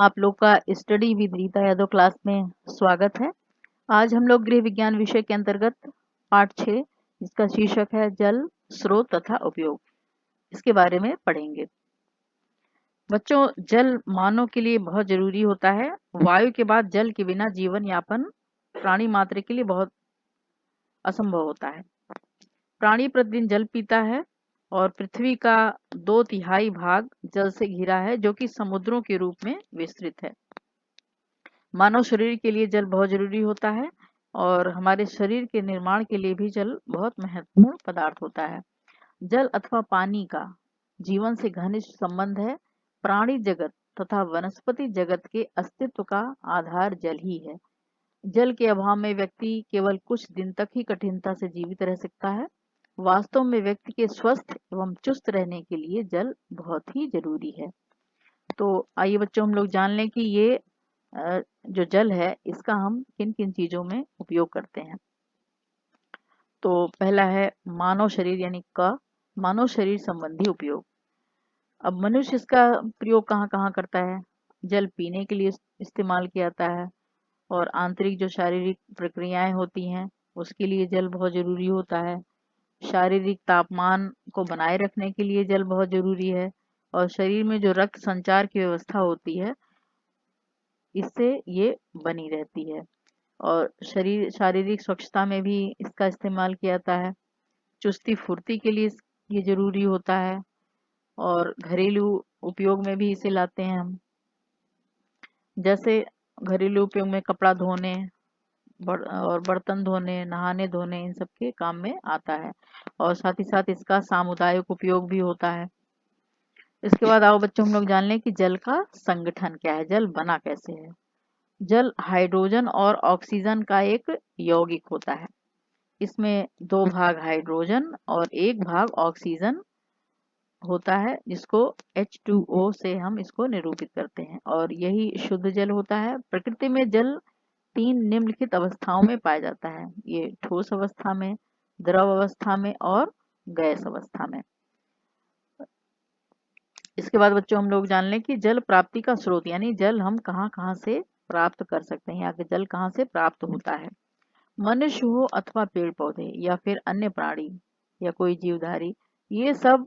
आप लोग का study with Rita Yadav class में स्वागत है। आज हम लोग गृह विज्ञान विषय के अंतर्गत पाठ 6 जिसका शीर्षक है जल स्रोत तथा उपयोग, इसके बारे में पढ़ेंगे। बच्चों, जल मानव के लिए बहुत जरूरी होता है। वायु के बाद जल के बिना जीवन यापन प्राणी मात्र के लिए बहुत असंभव होता है। प्राणी प्रतिदिन जल पीता है और पृथ्वी का 2/3 भाग जल से घिरा है, जो कि समुद्रों के रूप में विस्तृत है। मानव शरीर के लिए जल बहुत जरूरी होता है और हमारे शरीर के निर्माण के लिए भी जल बहुत महत्वपूर्ण पदार्थ होता है। जल अथवा पानी का जीवन से घनिष्ठ संबंध है। प्राणी जगत तथा वनस्पति जगत के अस्तित्व का आधार जल ही है। जल के अभाव में व्यक्ति केवल कुछ दिन तक ही कठिनता से जीवित रह सकता है। वास्तव में व्यक्ति के स्वस्थ एवं चुस्त रहने के लिए जल बहुत ही जरूरी है। तो आइए बच्चों, हम लोग जान लें कि ये जो जल है इसका हम किन किन चीजों में उपयोग करते हैं। तो पहला है मानव शरीर यानी क मानव शरीर संबंधी उपयोग। अब मनुष्य इसका प्रयोग कहाँ कहाँ करता है। जल पीने के लिए इस्तेमाल किया जाता है और आंतरिक जो शारीरिक प्रक्रियाएं होती हैं उसके लिए जल बहुत जरूरी होता है। शारीरिक तापमान को बनाए रखने के लिए जल बहुत जरूरी है और शरीर में जो रक्त संचार की व्यवस्था होती है इससे ये बनी रहती है। और शारीरिक स्वच्छता में भी इसका इस्तेमाल किया जाता है। चुस्ती फुर्ती के लिए ये जरूरी होता है और घरेलू उपयोग में भी इसे लाते हैं हम। जैसे घरेलू उपयोग में कपड़ा धोने और बर्तन धोने, नहाने धोने, इन सब के काम में आता है। और साथ ही साथ इसका सामुदायिक उपयोग भी होता है। इसके बाद आओ बच्चों, हम लोग जान लें कि जल का संगठन क्या है, जल बना कैसे है। जल हाइड्रोजन और ऑक्सीजन का एक यौगिक होता है। इसमें 2 भाग हाइड्रोजन और 1 भाग ऑक्सीजन होता है, जिसको H2O से हम इसको निरूपित करते हैं और यही शुद्ध जल होता है। प्रकृति में जल 3 निम्नलिखित अवस्थाओं में पाया जाता है। ये ठोस अवस्था में, द्रव अवस्था में और गैस अवस्था में। इसके बाद बच्चों, हम लोग जान लें कि जल प्राप्ति का स्रोत यानी जल हम कहाँ कहाँ से प्राप्त कर सकते हैं, या कि जल कहाँ से प्राप्त होता है। मनुष्य हो अथवा पेड़ पौधे या फिर अन्य प्राणी या कोई जीवधारी, ये सब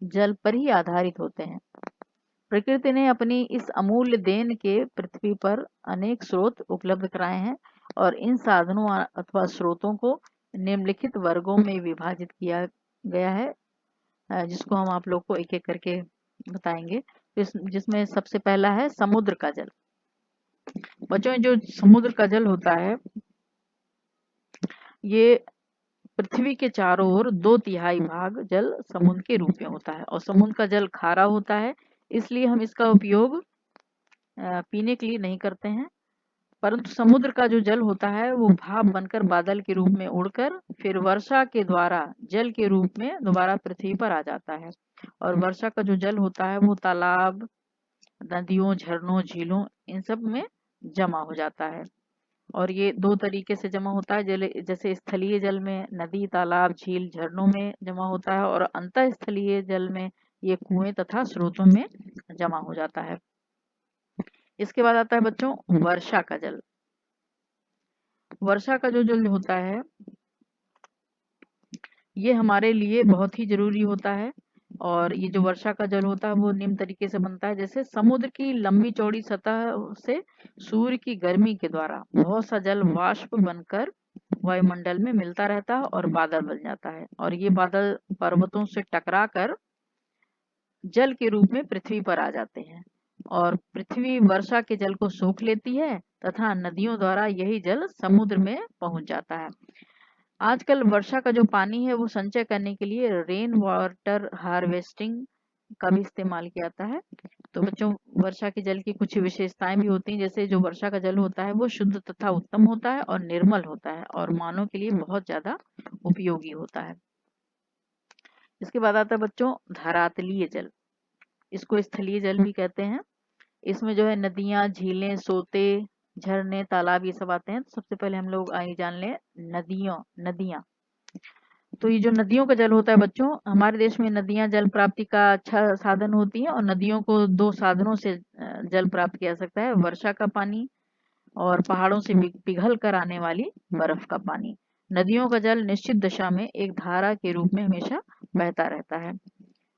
जल पर ही आधारित होते हैं। प्रकृति ने अपनी इस अमूल्य देन के पृथ्वी पर अनेक स्रोत उपलब्ध कराए हैं और इन साधनों अथवा स्रोतों को निम्नलिखित वर्गों में विभाजित किया गया है, जिसको हम आप लोग को एक एक करके बताएंगे। जिसमें सबसे पहला है समुद्र का जल। बच्चों, जो समुद्र का जल होता है ये पृथ्वी के चारों ओर 2/3 भाग जल समुद्र के रूप में होता है और समुद्र का जल खारा होता है, इसलिए हम इसका उपयोग पीने के लिए नहीं करते हैं। परंतु समुद्र का जो जल होता है वो भाप बनकर बादल के रूप में उड़कर फिर वर्षा के द्वारा जल के रूप में दोबारा पृथ्वी पर आ जाता है। और वर्षा का जो जल होता है वो तालाब, नदियों, झरनों, झीलों, इन सब में जमा हो जाता है। और ये 2 तरीके से जमा होता है। जैसे स्थलीय जल में नदी, तालाब, झील, झरनों में जमा होता है और अंतः स्थलीय जल में ये कुएं तथा स्रोतों में जमा हो जाता है। इसके बाद आता है बच्चों वर्षा का जल। वर्षा का जो जल होता है ये हमारे लिए बहुत ही जरूरी होता है और ये जो वर्षा का जल होता है वो निम्न तरीके से बनता है। जैसे समुद्र की लंबी चौड़ी सतह से सूर्य की गर्मी के द्वारा बहुत सा जल वाष्प बनकर वायुमंडल में मिलता रहता है और बादल बन जाता है और ये बादल पर्वतों से टकराकर जल के रूप में पृथ्वी पर आ जाते हैं और पृथ्वी वर्षा के जल को सोख लेती है तथा नदियों द्वारा यही जल समुद्र में पहुंच जाता है। आजकल वर्षा का जो पानी है वो संचय करने के लिए रेन वाटर हार्वेस्टिंग का भी इस्तेमाल किया जाता है। तो बच्चों, वर्षा के जल की कुछ विशेषताएं भी होती हैं। जैसे जो वर्षा का जल होता है वो शुद्ध तथा उत्तम होता है और निर्मल होता है और मानव के लिए बहुत ज्यादा उपयोगी होता है। इसके बाद आता है बच्चों धरातलीय जल। इसको स्थलीय जल भी कहते हैं। इसमें जो है नदियां, झीलें, सोते, झरने, तालाब, ये सब आते हैं। तो सबसे पहले हम लोग आइए जान लें नदियां। तो ये जो नदियों का जल होता है बच्चों, हमारे देश में नदियां जल प्राप्ति का अच्छा साधन होती हैं, और नदियों को दो साधनों से जल प्राप्त किया जा सकता है, वर्षा का पानी और पहाड़ों से पिघल कर आने वाली बर्फ का पानी। नदियों का जल निश्चित दिशा में एक धारा के रूप में हमेशा बहता रहता है,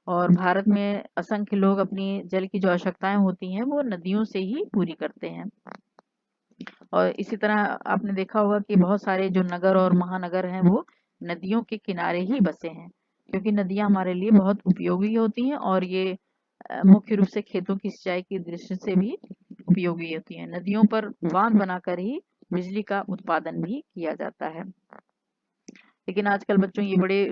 और भारत में असंख्य लोग अपनी जल की जो आवश्यकताएं होती हैं वो नदियों से ही पूरी करते हैं। और इसी तरह आपने देखा होगा कि बहुत सारे जो नगर और महानगर हैं वो नदियों के किनारे ही बसे हैं, क्योंकि नदियां हमारे लिए बहुत उपयोगी होती हैं, और ये मुख्य रूप से खेतों की सिंचाई की दृष्टि से भी उपयोगी होती हैं। नदियों पर बांध बनाकर ही बिजली का उत्पादन भी किया जाता है। लेकिन आजकल बच्चों ये बड़े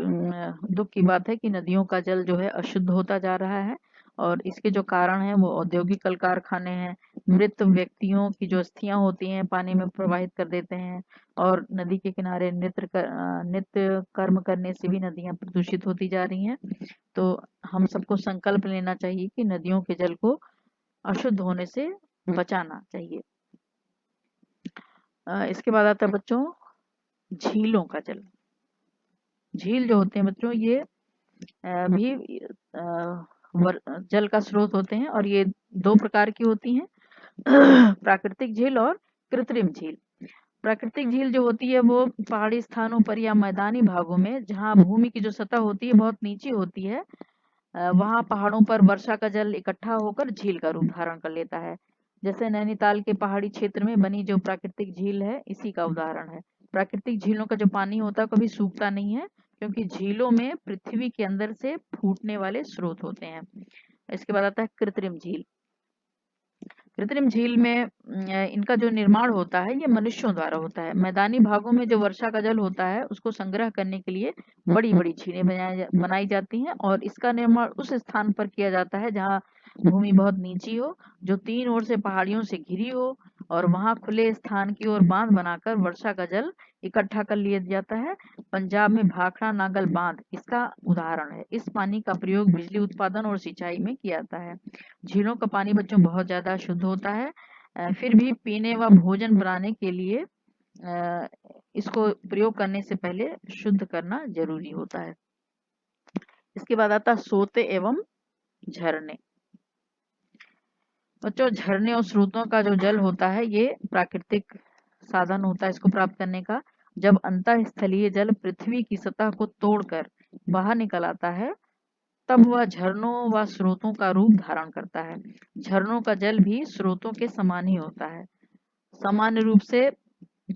दुख की बात है कि नदियों का जल जो है अशुद्ध होता जा रहा है, और इसके जो कारण है वो औद्योगिक कल कारखाने हैं, मृत व्यक्तियों की जो अस्थियां होती हैं पानी में प्रवाहित कर देते हैं, और नदी के किनारे नित्य कर्म करने से भी नदियां प्रदूषित होती जा रही हैं। तो हम सबको संकल्प लेना चाहिए कि नदियों के जल को अशुद्ध होने से बचाना चाहिए। इसके बाद आता है बच्चों झीलों का जल। झील जो होते हैं बच्चों ये भी जल का स्रोत होते हैं, और ये दो प्रकार की होती हैं, प्राकृतिक झील और कृत्रिम झील। प्राकृतिक झील जो होती है वो पहाड़ी स्थानों पर या मैदानी भागों में, जहाँ भूमि की जो सतह होती है बहुत नीची होती है, वहां पहाड़ों पर वर्षा का जल इकट्ठा होकर झील का रूप धारण कर लेता है। जैसे नैनीताल के पहाड़ी क्षेत्र में बनी जो प्राकृतिक झील है इसी का उदाहरण है। प्राकृतिक झीलों का जो पानी होता है कभी सूखता नहीं है, क्योंकि झीलों में पृथ्वी के अंदर से फूटने वाले स्रोत होते हैं। इसके बाद आता है कृत्रिम झील। कृत्रिम झील में इनका जो निर्माण होता है ये मनुष्यों द्वारा होता है। मैदानी भागों में जो वर्षा का जल होता है उसको संग्रह करने के लिए बड़ी बड़ी झीलें बनाई जाती हैं, और इसका निर्माण उस स्थान पर किया जाता है जहाँ भूमि बहुत नीची हो, जो तीन ओर से पहाड़ियों से घिरी हो, और वहां खुले स्थान की ओर बांध बनाकर वर्षा का जल इकट्ठा कर लिया जाता है। पंजाब में भाखड़ा नागल बांध इसका उदाहरण है। इस पानी का प्रयोग बिजली उत्पादन और सिंचाई में किया जाता है। झीलों का पानी बच्चों बहुत ज्यादा शुद्ध होता है, फिर भी पीने व भोजन बनाने के लिए इसको प्रयोग करने से पहले शुद्ध करना जरूरी होता है। इसके बाद आता है सोते एवं झरने। बच्चों झरने और स्रोतों का जो जल होता है ये प्राकृतिक साधन होता है इसको प्राप्त करने का। जब अंतःस्थलीय जल पृथ्वी की सतह को तोड़कर बाहर निकल आता है तब वह झरनों व स्रोतों का रूप धारण करता है। झरनों का जल भी स्रोतों के समान ही होता है। सामान्य रूप से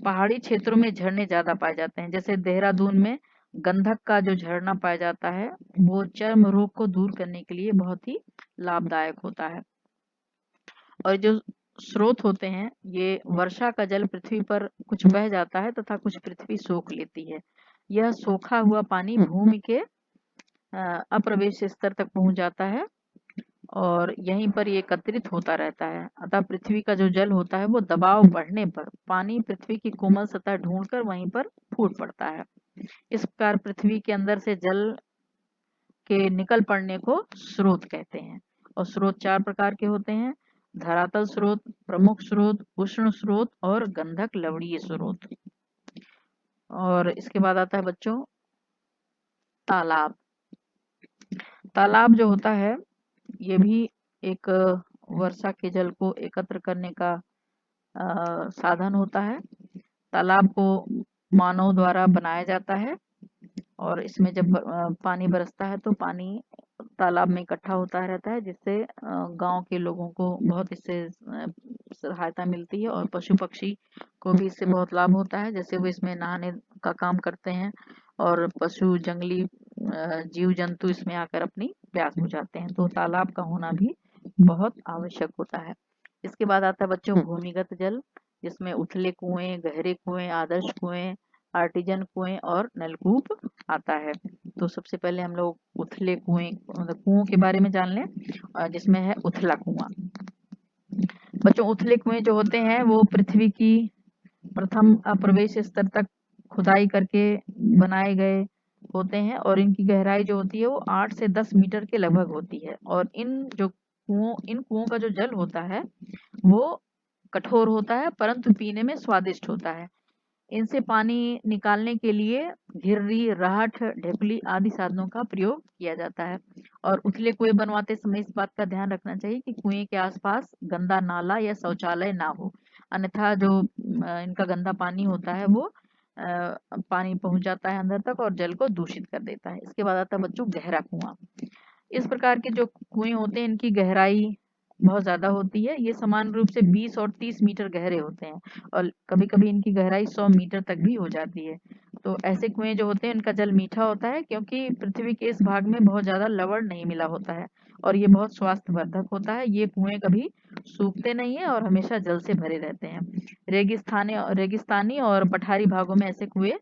पहाड़ी क्षेत्रों में झरने ज्यादा पाए जाते हैं। जैसे देहरादून में गंधक का जो झरना पाया जाता है वो चर्म रोग को दूर करने के लिए बहुत ही लाभदायक होता है। और जो स्रोत होते हैं ये वर्षा का जल पृथ्वी पर कुछ बह जाता है तथा कुछ पृथ्वी सोख लेती है। यह सोखा हुआ पानी भूमि के अप्रवेश स्तर तक पहुंच जाता है और यहीं पर ये एकत्रित होता रहता है। अतः पृथ्वी का जो जल होता है वो दबाव बढ़ने पर पानी पृथ्वी की कोमल सतह ढूंढकर वहीं पर फूट पड़ता है। इस प्रकार पृथ्वी के अंदर से जल के निकल पड़ने को स्रोत कहते हैं। और स्रोत चार प्रकार के होते हैं: धरातल स्रोत, प्रमुख स्रोत, उष्ण स्रोत और गंधक लवणीय स्रोत। और इसके बाद आता है बच्चों तालाब। तालाब जो होता है ये भी एक वर्षा के जल को एकत्र करने का साधन होता है। तालाब को मानव द्वारा बनाया जाता है, और इसमें जब पानी बरसता है तो पानी तालाब में इकट्ठा होता रहता है, जिससे गांव के लोगों को बहुत इससे सहायता मिलती है, और पशु पक्षी को भी इससे बहुत लाभ होता है। जैसे वो इसमें नहाने का काम करते हैं, और पशु जंगली जीव जंतु इसमें आकर अपनी प्यास बुझाते हैं। तो तालाब का होना भी बहुत आवश्यक होता है। इसके बाद आता है बच्चों भूमिगत जल, जिसमें उथले कुएं, गहरे कुएं, आदर्श कुएं, आर्टिजन कुएं और नलकूप आता है। तो सबसे पहले हम लोग उथले कुएं मतलब कुओं के बारे में जान लें, जिसमें है उथला कुआं। बच्चों उथले कुएं जो होते हैं वो पृथ्वी की प्रथम प्रवेश स्तर तक खुदाई करके बनाए गए होते हैं, और इनकी गहराई जो होती है वो 8 से 10 मीटर के लगभग होती है। और इन कुओं का जो जल होता है वो कठोर होता है परंतु पीने में स्वादिष्ट होता है। इनसे पानी निकालने के लिए घिर्री, राहट, ढेकुली आदि साधनों का प्रयोग किया जाता है। और उथले कुएं बनवाते समय इस बात का ध्यान रखना चाहिए कि कुएं के आसपास गंदा नाला या शौचालय ना हो, अन्यथा जो इनका गंदा पानी होता है वो पानी पहुंच जाता है अंदर तक और जल को दूषित कर देता है। इसके बाद आता है बच्चों गहरा कुआं। इस प्रकार के जो कुएं होते हैं इनकी गहराई बहुत ज्यादा होती है। ये समान रूप से 20 और 30 मीटर गहरे होते हैं और कभी-कभी इनकी गहराई 100 मीटर तक भी हो जाती है। तो ऐसे कुएं जो होते हैं इनका जल मीठा होता है क्योंकि पृथ्वी के इस भाग में बहुत ज्यादा लवण नहीं मिला होता है और ये बहुत स्वास्थ्यवर्धक होता है। ये कुएं कभी सूखते नहीं है और हमेशा जल से भरे रहते हैं। रेगिस्तानी और पठारी भागों में ऐसे कुएं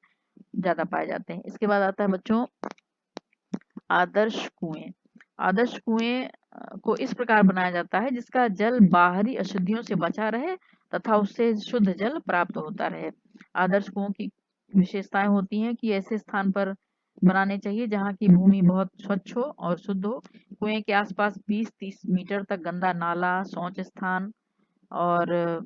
ज्यादा पाए जाते हैं। इसके बाद आता है बच्चों आदर्श कुएं। आदर्श कुएं को इस प्रकार बनाया जाता है जिसका जल बाहरी अशुद्धियों से बचा रहे तथा उससे शुद्ध जल प्राप्त होता रहे। आदर्श कुओं की विशेषताएं होती हैं कि ऐसे स्थान पर बनाने चाहिए जहां की भूमि बहुत स्वच्छ हो और शुद्ध हो। कुएं के आसपास 20-30 मीटर तक गंदा नाला, शौच स्थान और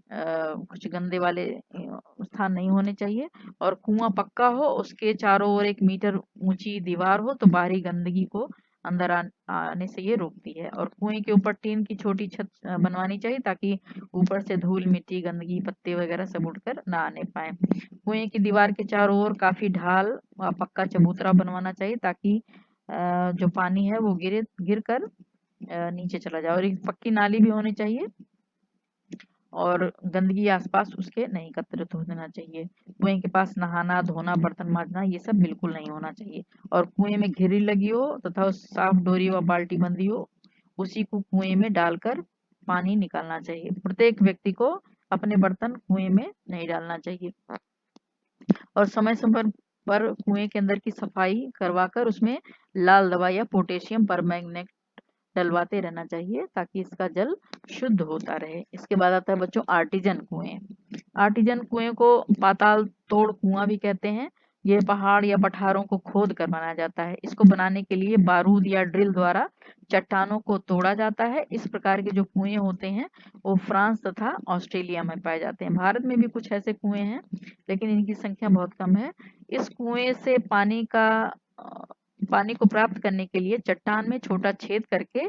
कुछ गंदे वाले स्थान नहीं होने चाहिए और कुआं पक्का हो, उसके चारों ओर 1 मीटर ऊंची दीवार हो तो बाहरी गंदगी को अंदर आने से ये रोकती है। और कुएं के ऊपर टीन की छोटी छत बनवानी चाहिए ताकि ऊपर से धूल, मिट्टी, गंदगी, पत्ते वगैरह सब उड़कर ना आने पाए। कुएं की दीवार के चारों ओर काफी ढाल व पक्का चबूतरा बनवाना चाहिए ताकि जो पानी है वो गिर कर नीचे चला जाए। और एक पक्की नाली भी होनी चाहिए और गंदगी आसपास उसके नहीं एकत्रित हो देना चाहिए। कुएं के पास नहाना, धोना, बर्तन मांजना ये सब बिल्कुल नहीं होना चाहिए। और कुएं में घिरी लगी हो तथा उस साफ डोरी व बाल्टी बंधी हो, उसी को कुएं में डालकर पानी निकालना चाहिए। प्रत्येक व्यक्ति को अपने बर्तन कुएं में नहीं डालना चाहिए। और समय समय पर कुएं के अंदर की सफाई करवाकर उसमें लाल दवा या पोटेशियम परमैंगनेट डलवाते रहना चाहिए ताकि इसका जल शुद्ध होता रहे। इसके बाद आता है बच्चों आर्टिजन कुएं। आर्टिजन कुएं को पाताल तोड़ कुआं भी कहते हैं। ये पहाड़ या पठारों को खोद कर बनाया जाता है। इसको बनाने के लिए बारूद या ड्रिल द्वारा चट्टानों को तोड़ा जाता है। इस प्रकार के जो कुएं होते हैं वो फ्रांस तथा ऑस्ट्रेलिया में पाए जाते हैं। भारत में भी कुछ ऐसे कुएं हैं लेकिन इनकी संख्या बहुत कम है। इस कुएं से पानी को प्राप्त करने के लिए चट्टान में छोटा छेद करके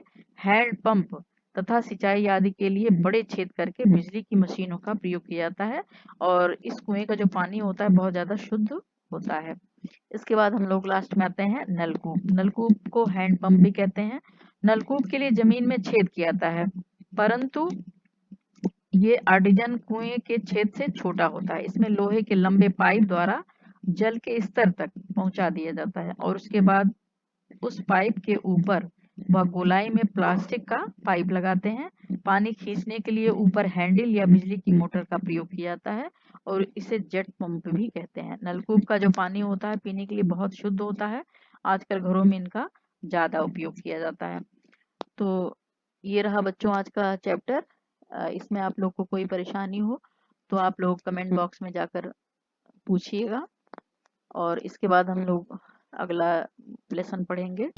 हैंड पंप तथा सिंचाई आदि के लिए बड़े छेद करके बिजली की मशीनों का प्रयोग किया जाता है और इस कुएं का जो पानी होता है बहुत ज्यादा शुद्ध होता है। इसके बाद हम लोग लास्ट में आते हैं नलकूप। नलकूप को हैंड पंप भी कहते हैं। नलकूप के लिए जमीन में छेद किया जाता है परंतु ये आर्टिजन कुएं के छेद से छोटा होता है। इसमें लोहे के लंबे पाइप द्वारा जल के स्तर तक पहुंचा दिया जाता है और उसके बाद उस पाइप के ऊपर व गोलाई में प्लास्टिक का पाइप लगाते हैं। पानी खींचने के लिए ऊपर हैंडल या बिजली की मोटर का प्रयोग किया जाता है और इसे जेट पंप भी कहते हैं। नलकूप का जो पानी होता है पीने के लिए बहुत शुद्ध होता है। आजकल घरों में इनका ज्यादा उपयोग किया जाता है। तो ये रहा बच्चों आज का चैप्टर। इसमें आप लोग को कोई परेशानी हो तो आप लोग कमेंट बॉक्स में जाकर पूछिएगा और इसके बाद हम लोग अगला लेसन पढ़ेंगे।